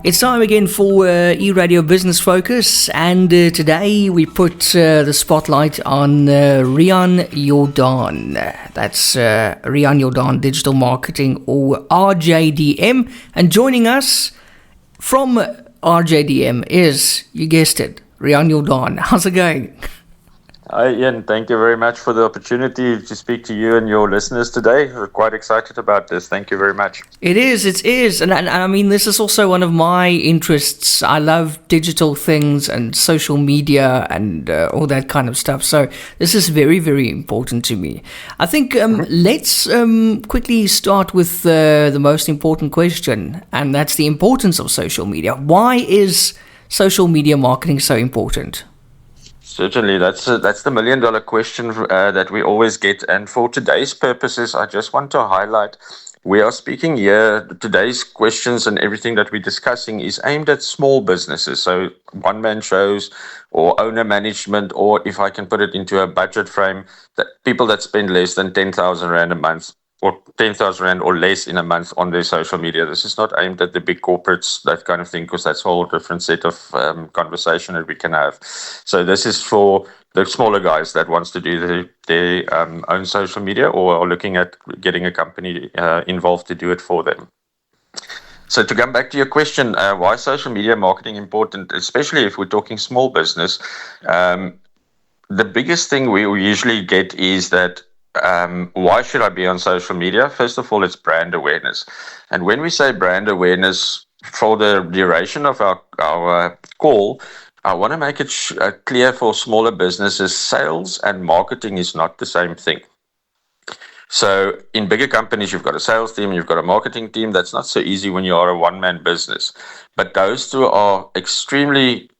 It's time again for eRadio Business Focus, and today we put the spotlight on Riaan Jordaan. That's Riaan Jordaan Digital Marketing, or RJDM. And joining us from RJDM is, you guessed it, Riaan Jordaan. How's it going? Hi Ian, thank you very much for the opportunity to speak to you and your listeners today. We're quite excited about this. Thank you very much. It is. And I mean, this is also one of my interests. I love digital things and social media and all that kind of stuff. So this is very, very important to me. I think let's quickly start with the most important question, and that's the importance of social media. Why is social media marketing so important? Certainly, that's the million-dollar question that we always get. And for today's purposes, I just want to highlight, we are speaking here, today's questions and everything that we're discussing is aimed at small businesses. So one-man shows or owner management, or if I can put it into a budget frame, that people that spend less than 10,000 Rand a month or 10,000 Rand or less in a month on their social media. This is not aimed at the big corporates, that kind of thing, because that's a whole different set of conversation that we can have. So this is for the smaller guys that wants to do their own social media or are looking at getting a company involved to do it for them. So to come back to your question, why is social media marketing important, especially if we're talking small business? The biggest thing we usually get is that why should I be on social media? First of all, it's brand awareness. And when we say brand awareness, for the duration of our call, I want to make it clear for smaller businesses, sales and marketing is not the same thing. So in bigger companies, you've got a sales team, you've got a marketing team. That's not so easy when you are a one-man business. But those two are extremely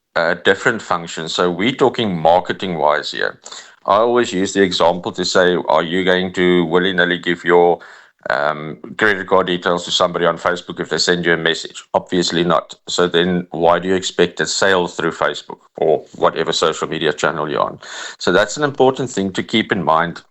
different functions. So we're talking marketing-wise here. I always use the example to say, are you going to willy-nilly give your credit card details to somebody on Facebook if they send you a message? Obviously not. So then why do you expect a sale through Facebook or whatever social media channel you're on? So that's an important thing to keep in mind.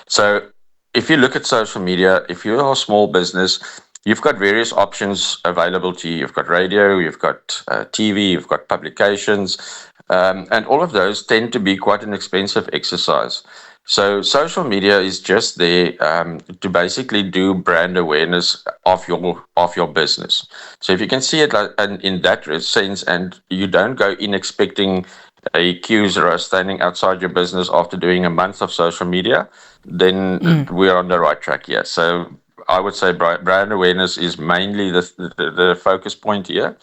So if you look at social media, if you are a small business, you've got various options available to you. You've got radio, you've got TV, you've got publications, and all of those tend to be quite an expensive exercise. So social media is just there to basically do brand awareness of your business. So if you can see it in that sense, and you don't go in expecting a accuser standing outside your business after doing a month of social media, then we're on the right track here. So I would say brand awareness is mainly the focus point here.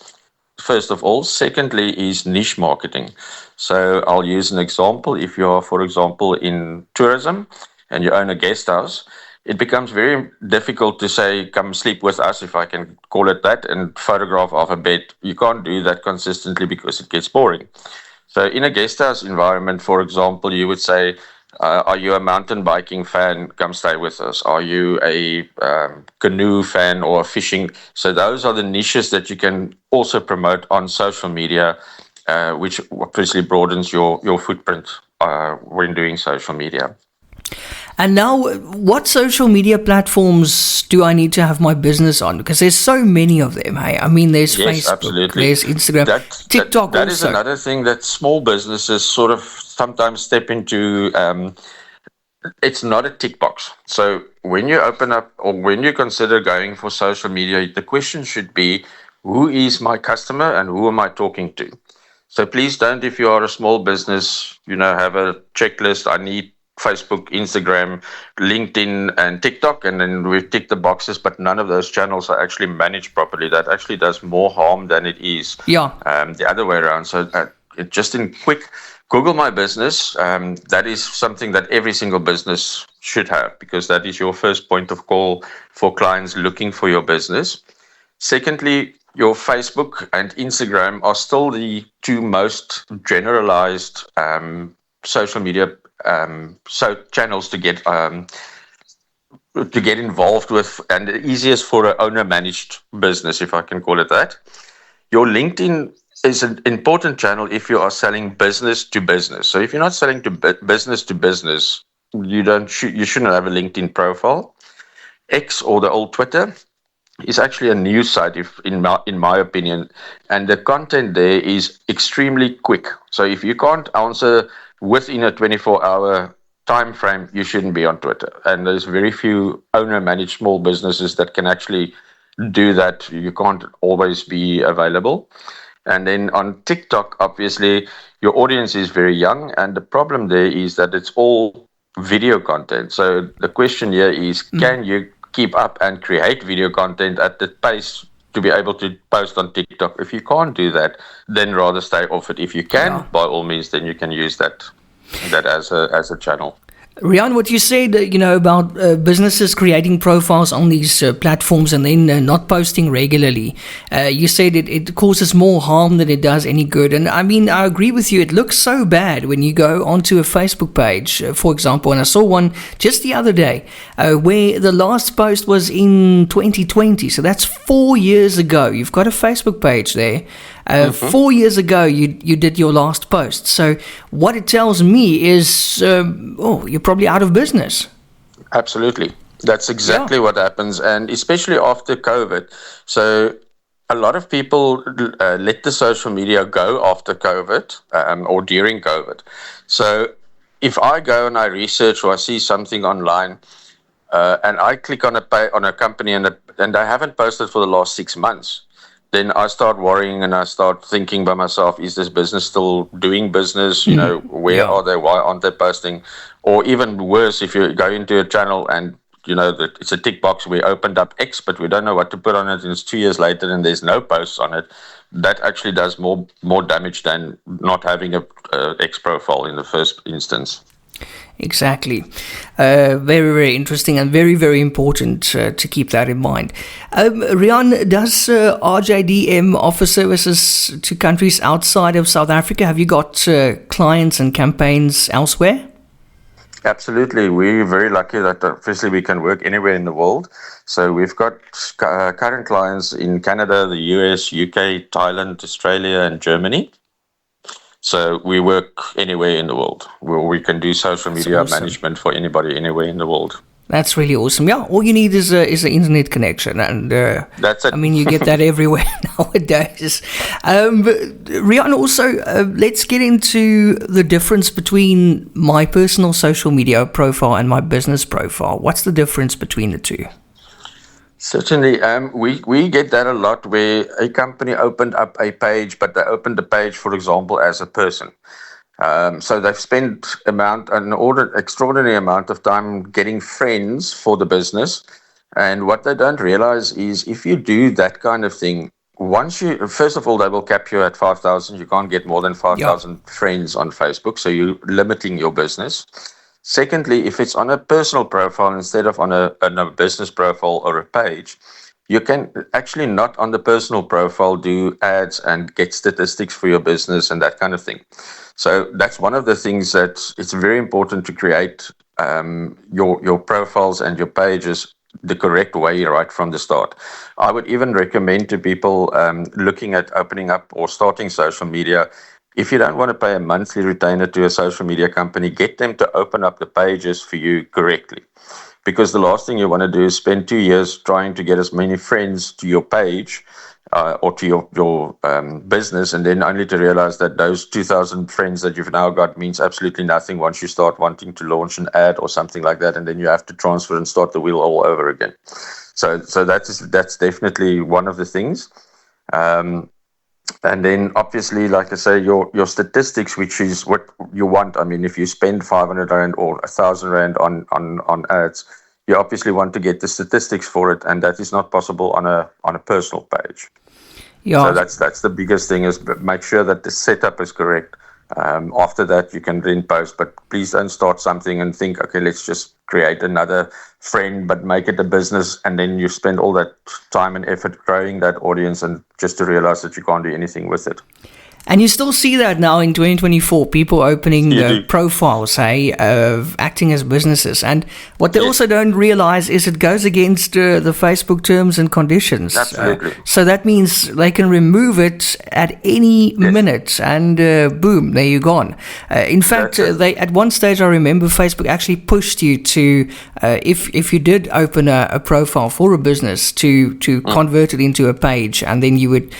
First of all. Secondly is niche marketing. So I'll use an example. If you're, for example, in tourism and you own a guest house, it becomes very difficult to say, come sleep with us, if I can call it that, and photograph of a bed. You can't do that consistently because it gets boring. So in a guest house environment, for example, you would say, are you a mountain biking fan? Come stay with us. Are you a canoe fan or fishing? So those are the niches that you can also promote on social media, which obviously broadens your footprint when doing social media. And now, what social media platforms do I need to have my business on? Because there's so many of them. Hey? I mean, there's Facebook, absolutely. There's Instagram, TikTok that also. Is another thing that small businesses sort of sometimes step into. It's not a tick box. So when you open up or when you consider going for social media, the question should be, who is my customer and who am I talking to? So please don't, if you are a small business, have a checklist. I need Facebook, Instagram, LinkedIn, and TikTok, and then we've ticked the boxes, but none of those channels are actually managed properly. That actually does more harm than it is the other way around. So just in quick, Google My Business. That is something that every single business should have, because that is your first point of call for clients looking for your business. Secondly, your Facebook and Instagram are still the two most generalized social media channels to get involved with, and the easiest for an owner-managed business, if I can call it that. Your LinkedIn is an important channel if you are selling business to business. So if you're not selling to business to business, you shouldn't have a LinkedIn profile. X, or the old Twitter, is actually a news site, if in my opinion, and the content there is extremely quick. So if you can't answer within a 24-hour time frame, you shouldn't be on Twitter. And there's very few owner-managed small businesses that can actually do that. You can't always be available. And then on TikTok, obviously, your audience is very young, and the problem there is that it's all video content. So the question here is, can you keep up and create video content at the pace to be able to post on TikTok? If you can't do that, then rather stay off it. If you can, by all means, then you can use that as a channel. Riaan, what you said, about businesses creating profiles on these platforms and then not posting regularly, you said it causes more harm than it does any good. And I mean, I agree with you. It looks so bad when you go onto a Facebook page, for example. And I saw one just the other day where the last post was in 2020. So that's 4 years ago. You've got a Facebook page there. 4 years ago, you did your last post. So what it tells me is, you're probably out of business. Absolutely. That's exactly what happens. And especially after COVID. So a lot of people let the social media go after COVID or during COVID. So if I go and I research or I see something online and I click on a company and I haven't posted for the last 6 months, then I start worrying and I start thinking by myself, is this business still doing business? Where are they? Why aren't they posting? Or even worse, if you go into a channel and, it's a tick box, we opened up X, but we don't know what to put on it, and it's 2 years later and there's no posts on it. That actually does more damage than not having a X profile in the first instance. Exactly. Very, very interesting and very, very important to keep that in mind. Riaan, does RJDM offer services to countries outside of South Africa? Have you got clients and campaigns elsewhere? Absolutely. We're very lucky that obviously we can work anywhere in the world. So we've got current clients in Canada, the US, UK, Thailand, Australia, and Germany. So we work anywhere in the world. We can do social media management for anybody anywhere in the world. That's really awesome. Yeah, all you need is an internet connection, and that's it. I mean, you get that everywhere nowadays. Riaan, also, let's get into the difference between my personal social media profile and my business profile. What's the difference between the two? Certainly. We get that a lot where a company opened up a page, but they opened the page, for example, as a person. So they've spent an extraordinary amount of time getting friends for the business. And what they don't realize is if you do that kind of thing, first of all, they will cap you at 5,000. You can't get more than 5,000 friends on Facebook. So you're limiting your business. Secondly, if it's on a personal profile instead of on a business profile or a page, you can actually not on the personal profile do ads and get statistics for your business and that kind of thing. So that's one of the things that it's very important to create your profiles and your pages the correct way right from the start. I would even recommend to people looking at opening up or starting social media, if you don't want to pay a monthly retainer to a social media company, get them to open up the pages for you correctly. Because the last thing you want to do is spend 2 years trying to get as many friends to your page or to your business, and then only to realize that those 2,000 friends that you've now got means absolutely nothing once you start wanting to launch an ad or something like that, and then you have to transfer and start the wheel all over again. So that's definitely one of the things. And then obviously, like I say, your statistics, which is what you want. I mean, if you spend 500 Rand or 1,000 Rand on ads, you obviously want to get the statistics for it, and that is not possible on a personal page. Yeah. So that's the biggest thing, is make sure that the setup is correct. After that, you can then post, but please don't start something and think, okay, let's just create another friend, but make it a business, and then you spend all that time and effort growing that audience, and just to realize that you can't do anything with it. And you still see that now in 2024, people opening profiles, acting as businesses. And what they also don't realize is it goes against the Facebook terms and conditions. Absolutely. So that means they can remove it at any minute, and boom, there you're gone. In fact, they at one stage, I remember Facebook actually pushed you to, if you did open a profile for a business, to convert it into a page, and then you would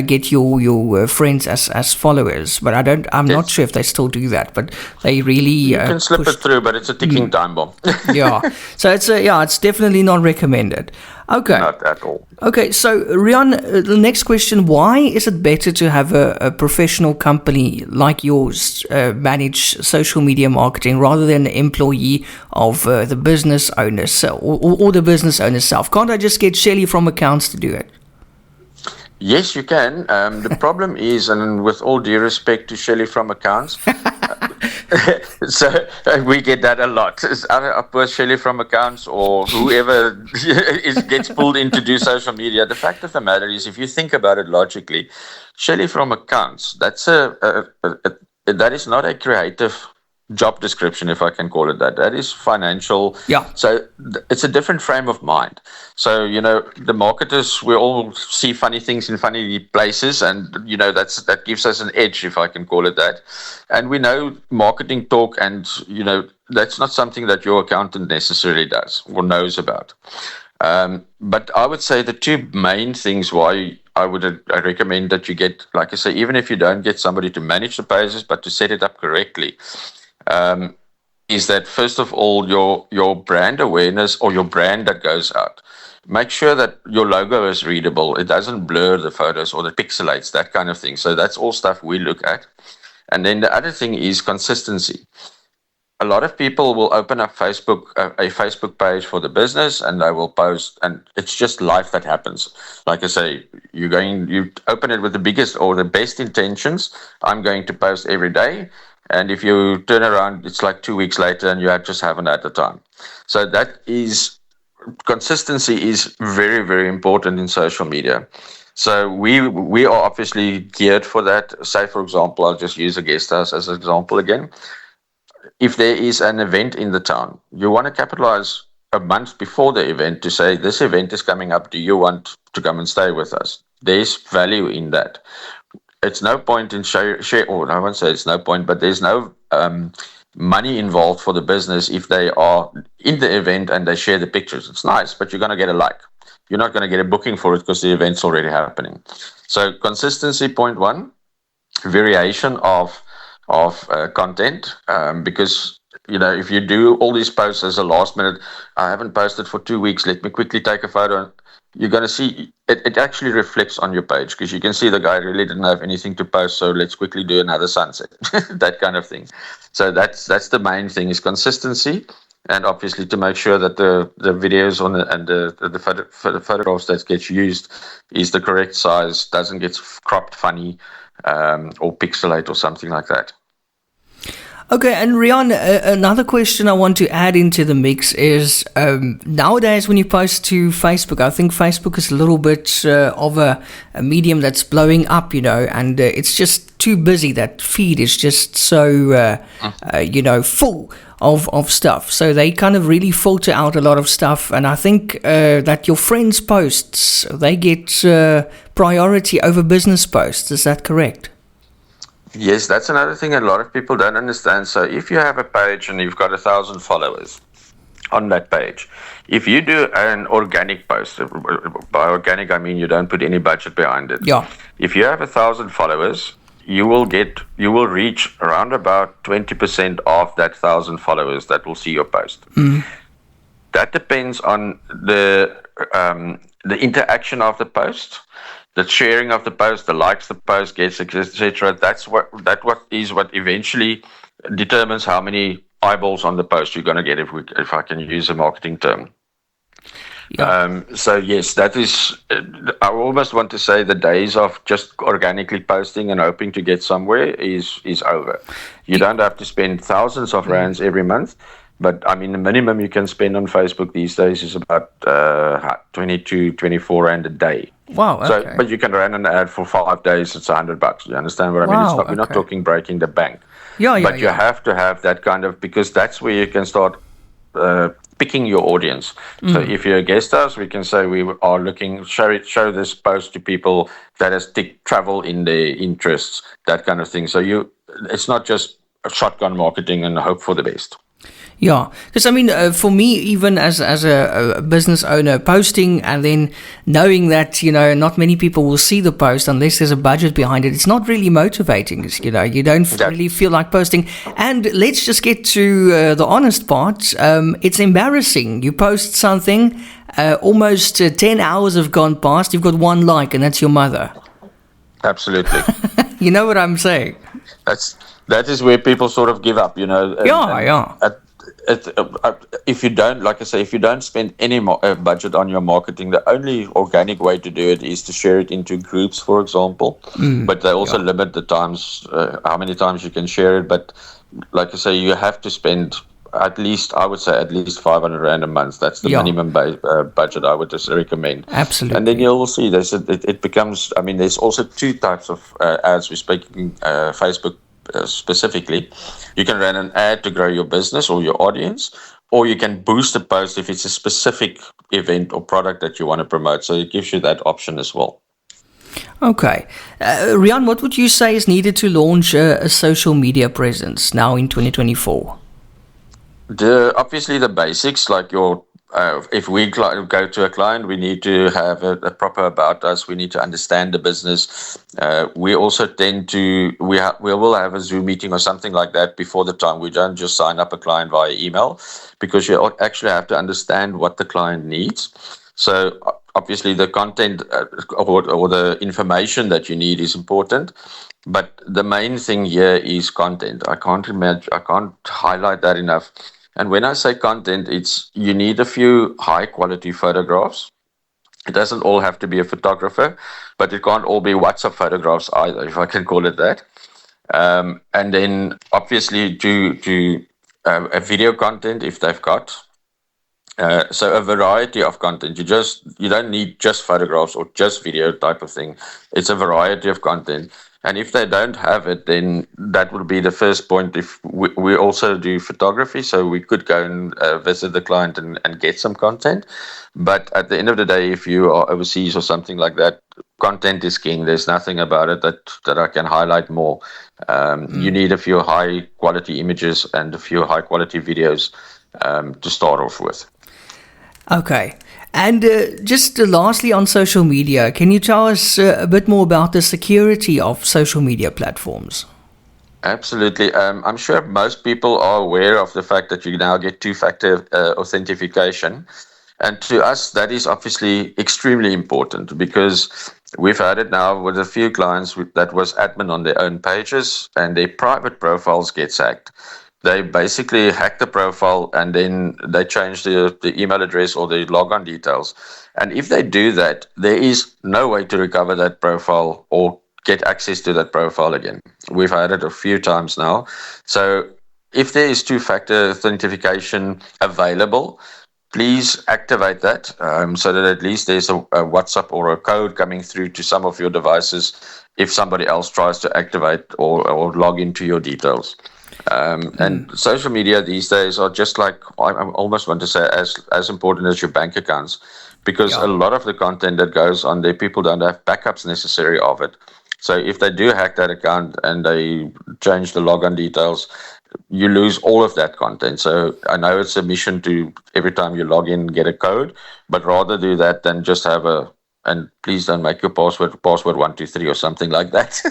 get your friends as followers. But I'm not sure if they still do that, but they really you can slip it through, but it's a ticking time bomb. Yeah, so it's definitely not recommended. Okay, not at all. Okay, so Riaan, the next question: why is it better to have a professional company like yours manage social media marketing rather than an employee of the business owners or the business owner self? Can't I just get Shelley from accounts to do it? Yes, you can. The problem is, and with all due respect to Shelley from accounts, so we get that a lot. Of course, Shelley from accounts or whoever gets pulled in to do social media. The fact of the matter is, if you think about it logically, Shelley from accounts, that is not a creative job description, if I can call it that. That is financial. Yeah. So it's a different frame of mind. So, the marketers, we all see funny things in funny places, and, that gives us an edge, if I can call it that. And we know marketing talk, and, that's not something that your accountant necessarily does or knows about. But I would say the two main things why I recommend that you get, like I say, even if you don't get somebody to manage the pages, but to set it up correctly, is that first of all, your brand awareness or your brand that goes out. Make sure that your logo is readable. It doesn't blur the photos or the pixelates, that kind of thing. So that's all stuff we look at. And then the other thing is consistency. A lot of people will open up a Facebook page for the business, and they will post, and it's just life that happens. Like I say, you open it with the biggest or the best intentions. I'm going to post every day. And if you turn around, it's like 2 weeks later and you just haven't had the time. So consistency is very, very important in social media. So we are obviously geared for that. Say, for example, I'll just use a guest house as an example again. If there is an event in the town, you want to capitalize a month before the event to say, this event is coming up. Do you want to come and stay with us? There's value in that. It's no point in or I won't say it's no point, but there's no money involved for the business if they are in the event and they share the pictures. It's nice, but you're going to get a like. You're not going to get a booking for it because the event's already happening. So consistency, point one, variation of content, because if you do all these posts as a last minute, I haven't posted for 2 weeks, let me quickly take a photo. You're going to see it actually reflects on your page, because you can see the guy really didn't have anything to post, so let's quickly do another sunset, that kind of thing. So that's the main thing, is consistency, and obviously to make sure that the videos and the photographs that gets used is the correct size, doesn't get cropped funny or pixelate or something like that. Okay, and Riaan, another question I want to add into the mix is, nowadays when you post to Facebook, I think Facebook is a little bit of a medium that's blowing up, and it's just too busy. That feed is just so, full of stuff. So they kind of really filter out a lot of stuff, and I think that your friends' posts, they get priority over business posts. Is that correct? Yes, that's another thing a lot of people don't understand. So if you have a page and you've got 1,000 followers on that page, if you do an organic post, by organic I mean you don't put any budget behind it. Yeah. If you have 1,000 followers, you will reach around about 20% of that 1,000 followers that will see your post. Mm. That depends on the interaction of the post, the sharing of the post, the likes the post gets, etc. That's what eventually determines how many eyeballs on the post you're going to get, if I can use a marketing term. Yeah. So yes, that is. I almost want to say the days of just organically posting and hoping to get somewhere is over. You don't have to spend thousands of rands every month. But I mean, the minimum you can spend on Facebook these days is about 22, 24 rand a day. Wow. So, Okay. but you can run an ad for 5 days. It's $100. You understand what I mean? Wow, We're not okay. talking breaking the bank. Yeah. But you have to have that kind of, because that's where you can start picking your audience. So if you're a guest house, we can say we are looking, show this post to people that has ticked travel in their interests, that kind of thing. So it's not just a shotgun marketing and hope for the best. Yeah, because I mean, for me, even as a business owner, posting and then knowing that not many people will see the post unless there's a budget behind it, it's not really motivating. You don't really feel like posting. And let's just get to the honest part. It's embarrassing. You post something, almost 10 hours have gone past. You've got one like, and that's your mother. Absolutely. You know what I'm saying? That is where people sort of give up. If you don't, like I say, if you don't spend any budget on your marketing, the only organic way to do it is to share it into groups, for example. But they also limit the times, how many times you can share it. But like I say, you have to spend at least 500 rand a month. That's the minimum budget I would just recommend. Absolutely. And then you'll see it becomes, I mean, there's also two types of ads. We're speaking Facebook specifically. You can run an ad to grow your business or your audience, or you can boost a post if it's a specific event or product that you want to promote. So it gives you that option as well. Okay. Riaan, what would you say is needed to launch a social media presence now in 2024? Obviously the basics, like if we go to a client, we need to have a proper about us. We need to understand the business. We also tend to, we will have a Zoom meeting or something like that before the time. We don't just sign up a client via email, because you actually have to understand what the client needs. So obviously the content or the information that you need is important. But the main thing here is content. I can't highlight that enough. And when I say content, you need a few high quality photographs. It doesn't all have to be a photographer, but it can't all be WhatsApp photographs either, if I can call it that. And then obviously do a video content if they've got. So a variety of content. You don't need just photographs or just video type of thing. It's a variety of content. And if they don't have it, then that would be the first point. If we also do photography, so we could go and visit the client and get some content. But at the end of the day, if you are overseas or something like that, content is king. There's nothing about it that I can highlight more. You need a few high quality images and a few high quality videos to start off with. Okay. And just lastly on social media, can you tell us a bit more about the security of social media platforms? Absolutely. I'm sure most people are aware of the fact that you now get two-factor authentication. And to us, that is obviously extremely important, because we've had it now with a few clients that was admin on their own pages and their private profiles get hacked. They basically hack the profile and then they change the email address or the logon details. And if they do that, there is no way to recover that profile or get access to that profile again. We've had it a few times now. So if there is two-factor authentication available, please activate that so that at least there's a WhatsApp or a code coming through to some of your devices if somebody else tries to activate or log into your details. And social media these days are just like, I almost want to say, as important as your bank accounts, because a lot of the content that goes on there, people don't have backups necessary of it. So if they do hack that account and they change the login details, you lose all of that content. So I know it's a mission to every time you log in, get a code, but rather do that than just have and please don't make your password 123 or something like that.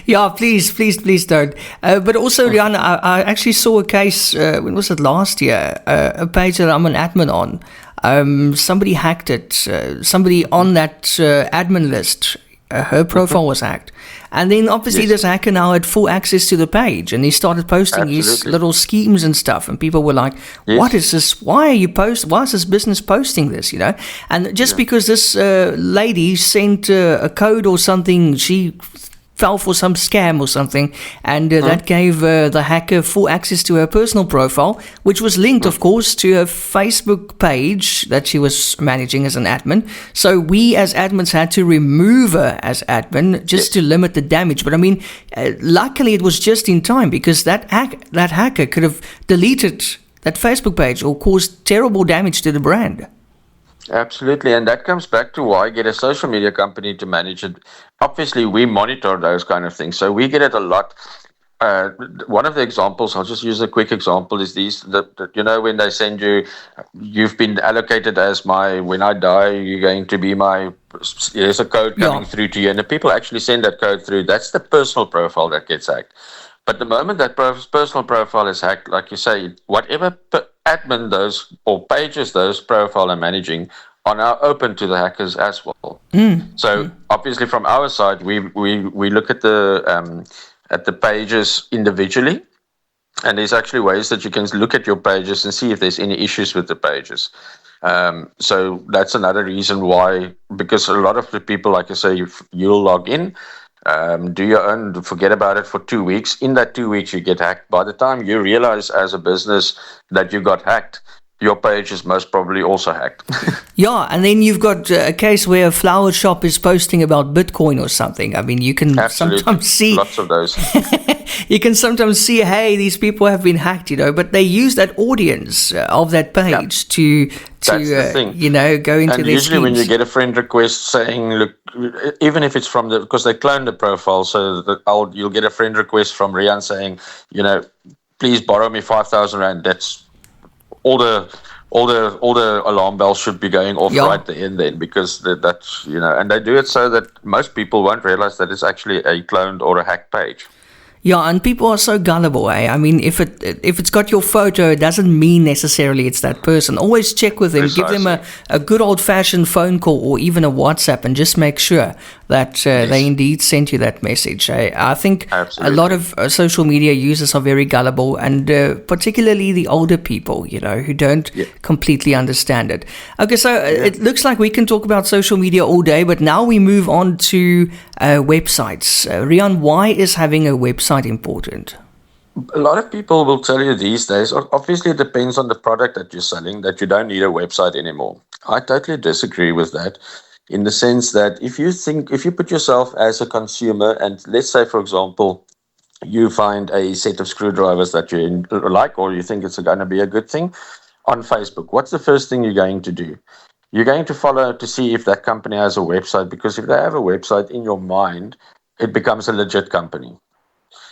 Yeah, please don't. But also, Riaan, I actually saw a case, when was it, last year, a page that I'm an admin on. Somebody hacked it. Somebody on that admin list, her profile was hacked. And then obviously this hacker now had full access to the page, and he started posting his little schemes and stuff, and people were like, what is this? Why is this business posting this, And just because this lady sent a code or something, she fell for some scam or something, and that gave the hacker full access to her personal profile, which was linked, of course, to her Facebook page that she was managing as an admin. So we as admins had to remove her as admin just to limit the damage. But I mean, luckily it was just in time, because that hacker could have deleted that Facebook page or caused terrible damage to the brand. Absolutely, and that comes back to why get a social media company to manage it. Obviously, we monitor those kind of things, so we get it a lot. One of the examples, I'll just use a quick example, is when they send you, you've been allocated as when I die, you're going to be there's a code coming through to you, and the people actually send that code through. That's the personal profile that gets hacked. But the moment that personal profile is hacked, like you say, whatever admin those or pages those profile are managing are now open to the hackers as well. So obviously from our side, we look at the pages individually, and there's actually ways that you can look at your pages and see if there's any issues with the pages. So that's another reason why, because a lot of the people, like I say, you'll log in, do your own, forget about it for 2 weeks. In that 2 weeks, you get hacked. By the time you realize as a business that you got hacked, your page is most probably also hacked. Yeah, and then you've got a case where a flower shop is posting about Bitcoin or something. I mean, you can sometimes see lots of those. You can sometimes see, hey, these people have been hacked, but they use that audience of that page to go into and their usually when schemes. you get a friend request saying, look, even if it's from because they clone the profile, so you'll get a friend request from Riaan saying, please borrow me 5,000 Rand. That's all the alarm bells should be going off right there and then, because that's and they do it so that most people won't realize that it's actually a cloned or a hacked page. Yeah, and people are so gullible, eh? I mean, if it's got your photo, it doesn't mean necessarily it's that person. Always check with them. Precisely. Give them a good old-fashioned phone call or even a WhatsApp, and just make sure that they indeed sent you that message. I think Absolutely. a lot of social media users are very gullible, and particularly the older people, who don't completely understand it. Okay, so it looks like we can talk about social media all day, but now we move on to websites. Riaan, why is having a website important? A lot of people will tell you these days, obviously it depends on the product that you're selling, that you don't need a website anymore. I totally disagree with that, in the sense that if you put yourself as a consumer, and let's say, for example, you find a set of screwdrivers that you like, or you think it's going to be a good thing on Facebook, what's the first thing you're going to do? You're going to follow to see if that company has a website, because if they have a website, in your mind, it becomes a legit company.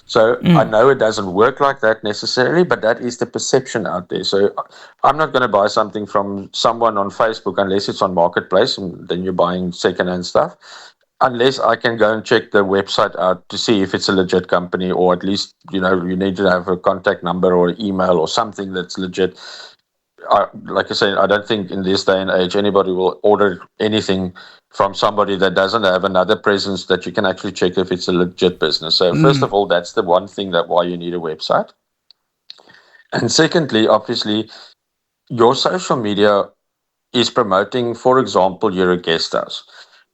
So I know it doesn't work like that necessarily, but that is the perception out there. So I'm not going to buy something from someone on Facebook unless it's on Marketplace, and then you're buying secondhand stuff, unless I can go and check the website out to see if it's a legit company, or at least, you need to have a contact number or email or something that's legit. Like I said, I don't think in this day and age anybody will order anything from somebody that doesn't have another presence that you can actually check if it's a legit business. So first of all, that's the one thing why you need a website. And secondly, obviously, your social media is promoting, for example, you're a guest house.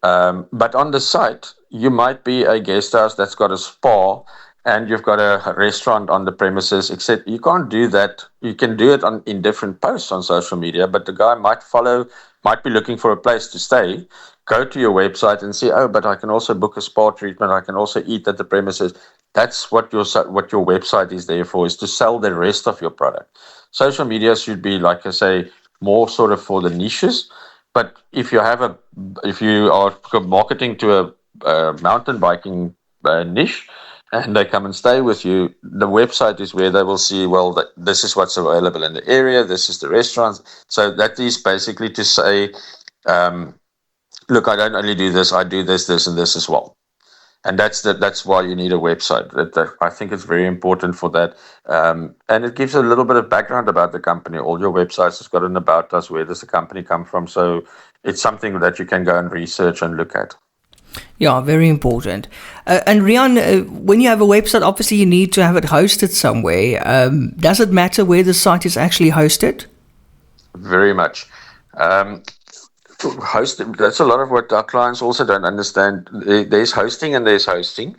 But on the site, you might be a guest house that's got a spa and you've got a restaurant on the premises, except you can't do that. You can do it in different posts on social media, but the guy might be looking for a place to stay, go to your website and say, oh, but I can also book a spa treatment, I can also eat at the premises. That's what your website is there for, is to sell the rest of your product. Social media should be, like I say, more sort of for the niches. But if you are marketing to a mountain biking niche, and they come and stay with you, the website is where they will see, well, this is what's available in the area, this is the restaurants. So that is basically to say, look, I don't only do this, I do this, this, and this as well. And that's why you need a website. I think it's very important for that. And it gives a little bit of background about the company. All your websites has got an about us, where does the company come from. So it's something that you can go and research and look at. Yeah, very important. And Riaan, when you have a website, obviously you need to have it hosted somewhere. Does it matter where the site is actually hosted? Very much. Hosting, that's a lot of what our clients also don't understand. There's hosting and there's hosting.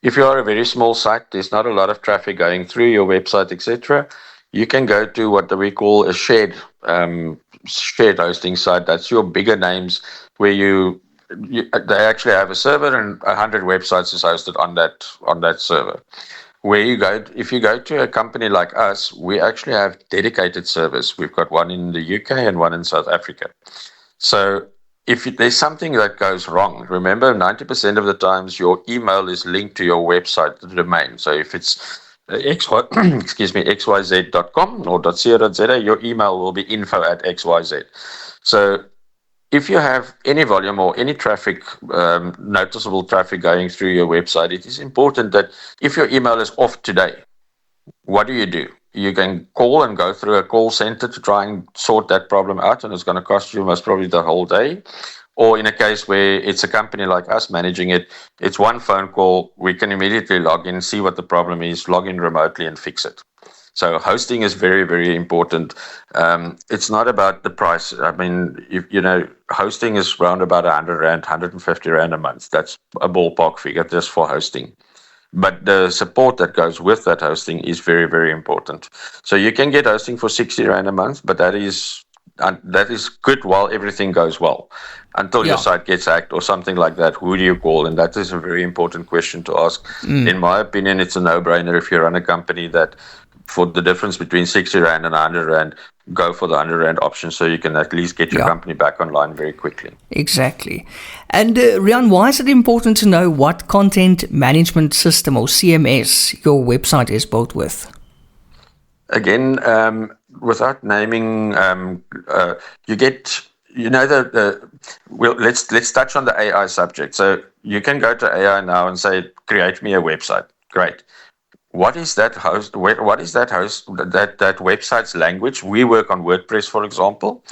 If you are a very small site, there's not a lot of traffic going through your website, etc. You can go to what we call a shared hosting site. That's your bigger names where they actually have a server and 100 websites is hosted on that server. Where you go, if you go to a company like us, we actually have dedicated servers. We've got one in the UK and one in South Africa. So if there's something that goes wrong, remember 90% of the times your email is linked to your website, the domain. So if it's xyz.com or .co.za, your email will be info@xyz. So if you have any volume or any traffic, noticeable traffic going through your website, it is important that if your email is off today, what do? You can call and go through a call center to try and sort that problem out, and it's going to cost you most probably the whole day. Or in a case where it's a company like us managing it, it's one phone call, we can immediately log in, see what the problem is, log in remotely and fix it. So hosting is very, very important. It's not about the price. I mean, hosting is around about 100 Rand, 150 Rand a month. That's a ballpark figure just for hosting. But the support that goes with that hosting is very, very important. So you can get hosting for 60 Rand a month, but that is good while everything goes well. Until your site gets hacked or something like that, who do you call? And that is a very important question to ask. In my opinion, it's a no-brainer if you run a company that for the difference between 60 Rand and 100 Rand, go for the 100 Rand option so you can at least get your company back online very quickly. Exactly. And Riaan, why is it important to know what content management system or CMS your website is built with? Again, without naming, you get, let's touch on the AI subject. So you can go to AI now and say, create me a website. Great. What is that host? What is that host? That website's language? We work on WordPress, for example.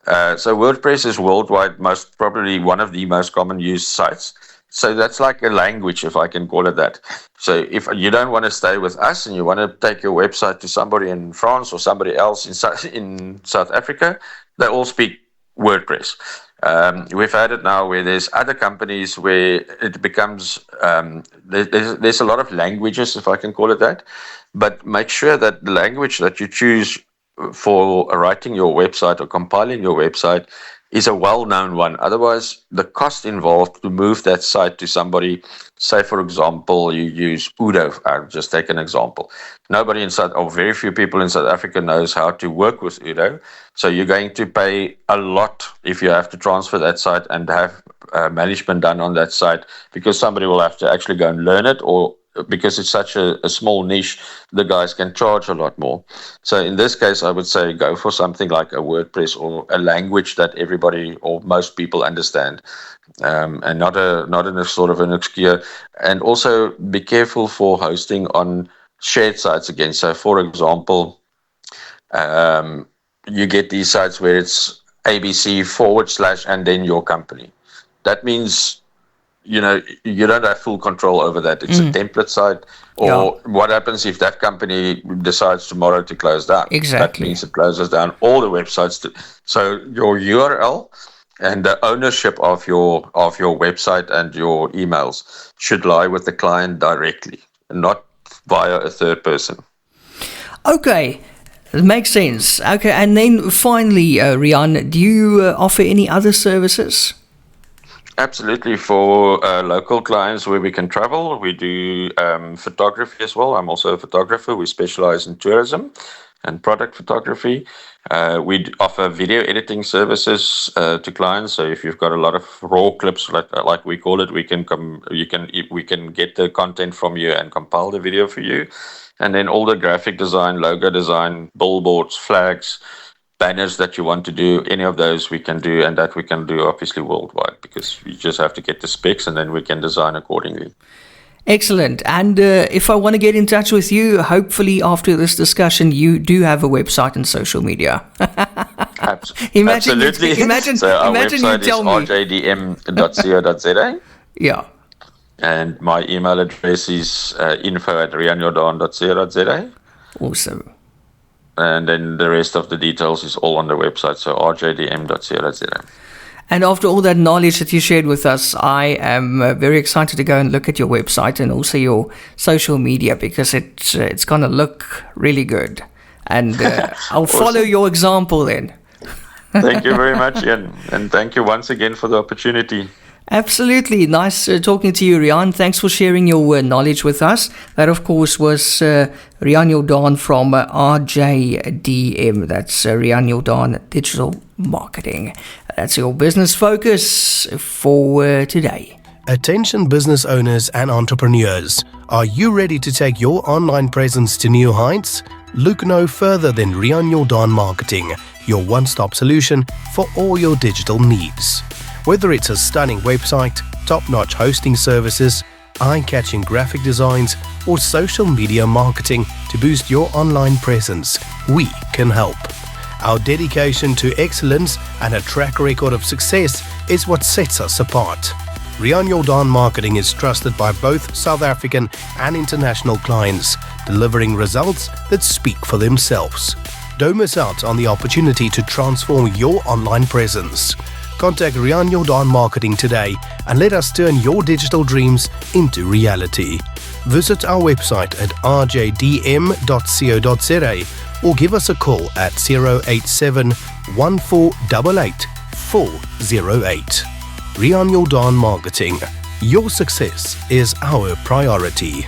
So WordPress is worldwide, most probably one of the most common used sites. So that's like a language, if I can call it that. So if you don't want to stay with us and you want to take your website to somebody in France or somebody else in South Africa, they all speak WordPress. We've had it now where there's other companies where it becomes, there's a lot of languages, if I can call it that, but make sure that the language that you choose for writing your website or compiling your website is a well-known one. Otherwise, the cost involved to move that site to somebody, say, for example, you use Udo. I'll just take an example. Nobody very few people in South Africa knows how to work with Udo. So you're going to pay a lot if you have to transfer that site and have management done on that site, because somebody will have to actually go and learn it, or because it's such a small niche, the guys can charge a lot more. So in this case, I would say go for something like a WordPress or a language that everybody or most people understand, and not in a sort of an obscure. And also be careful for hosting on shared sites again. So for example, you get these sites where it's ABC / and then your company. That means you don't have full control over that. It's a template site. Or what happens if that company decides tomorrow to close down? Exactly. That means it closes down all the websites. So your URL and the ownership of your website and your emails should lie with the client directly, not via a third person. Okay. It makes sense. Okay. And then finally, Riaan, do you offer any other services? Absolutely. For local clients where we can travel, we do photography as well. I'm also a photographer. We specialize in tourism and product photography. We offer video editing services to clients. So if you've got a lot of raw clips, like we call it, we can get the content from you and compile the video for you. And then all the graphic design, logo design, billboards, flags, banners that you want to do, any of those we can do, and that we can do obviously worldwide, because you just have to get the specs and then we can design accordingly. Excellent. And if I want to get in touch with you, hopefully after this discussion, you do have a website and social media. Absolutely. So our website is rjdm.co.za. Yeah. And my email address is info@riaanjordaan.co.za. Awesome. And then the rest of the details is all on the website, so rjdm.co.za. And after all that knowledge that you shared with us, I am very excited to go and look at your website and also your social media, because it's going to look really good. And I'll follow your example then. Thank you very much, Ian. And thank you once again for the opportunity. Absolutely. Nice talking to you, Riaan. Thanks for sharing your knowledge with us. That, of course, was Riaan Jordaan from RJDM. That's Riaan Jordaan Digital Marketing. That's your business focus for today. Attention business owners and entrepreneurs. Are you ready to take your online presence to new heights? Look no further than Riaan Jordaan Marketing, your one-stop solution for all your digital needs. Whether it's a stunning website, top-notch hosting services, eye-catching graphic designs, or social media marketing to boost your online presence, we can help. Our dedication to excellence and a track record of success is what sets us apart. Riaan Jordaan Marketing is trusted by both South African and international clients, delivering results that speak for themselves. Don't miss out on the opportunity to transform your online presence. Contact Riaan Jordaan Marketing today and let us turn your digital dreams into reality. Visit our website at rjdm.co.za or give us a call at 087 1488 408. Riaan Jordaan Marketing. Your success is our priority.